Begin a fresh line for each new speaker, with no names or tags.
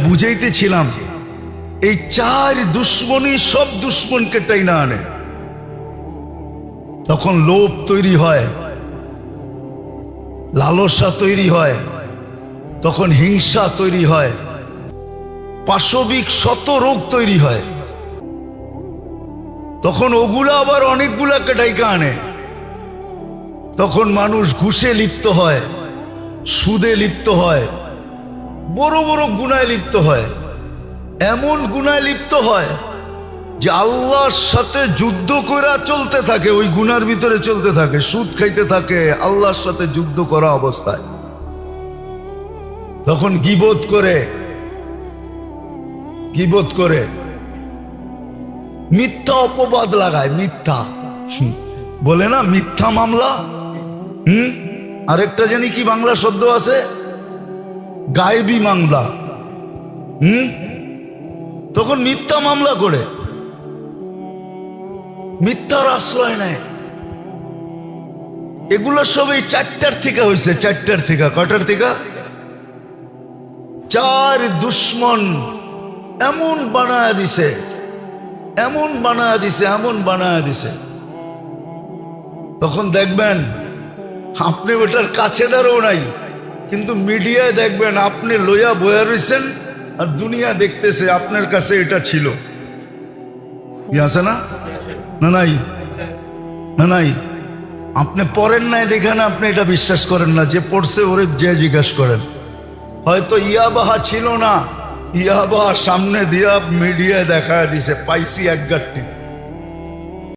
বুঝাইতেছিলাম এই চার দুশ্মনী সব দুশ্মনকে টাইনা আনে। তখন লোভ তৈরি হয়, লালসা তৈরি হয়, তখন হিংসা তৈরি হয়, পাশবিক শত রোগ তৈরি হয়। তখন ওগুলা আবার অনেকগুলাকে ডাইকা আনে। তখন মানুষ ঘুষে লিপ্ত হয়, সুদে লিপ্ত হয়, বড় বড় গুনায় লিপ্ত হয়। এমন গুনায় লিপ্ত হয় যে আল্লাহর সাথে যুদ্ধ করা চলতে থাকে, ওই গুনার ভিতরে চলতে থাকে, সুদ খাইতে থাকে আল্লাহর সাথে যুদ্ধ করা অবস্থায়। তখন গীবত করে মিথ্যা অপবাদ লাগায়, মিথ্যা বলে না, মিথ্যা মামলা। আরেকটা জানি কি বাংলা শব্দ আছে, গায়েবী মামলা। তখন মিথ্যা মামলা করে মিথ্যার আশ্রয় নেয়। এগুলো সব এই চারটার থেকে হয়েছে, চারটার থেকে। কটার থেকে? চার দুশ্মন এমন বানায় দিছে, এমন বানায় দিছে, এমন বানায় দিছে। তখন দেখবেন আপনি ওটার কাছে দাঁড়াও নাই, কিন্তু মিডিয়ায় দেখবেন আপনি লইয়া বয়া রয়েছেন আর দুনিয়া দেখতেছে আপনার কাছে এটা ছিল। কি আছে না? না নাই, না নাই। আপনি পড়েন নাই দেখেন আপনি এটা বিশ্বাস করেন না, যে পড়ছে ওরে যে জিজ্ঞাসা করেন। হয়তো ইয়াবাহা ছিল না, ইয়াবাহা সামনে দিয়া মিডিয়ায় দেখা দিছে, পাইছি এক গাঁটটি।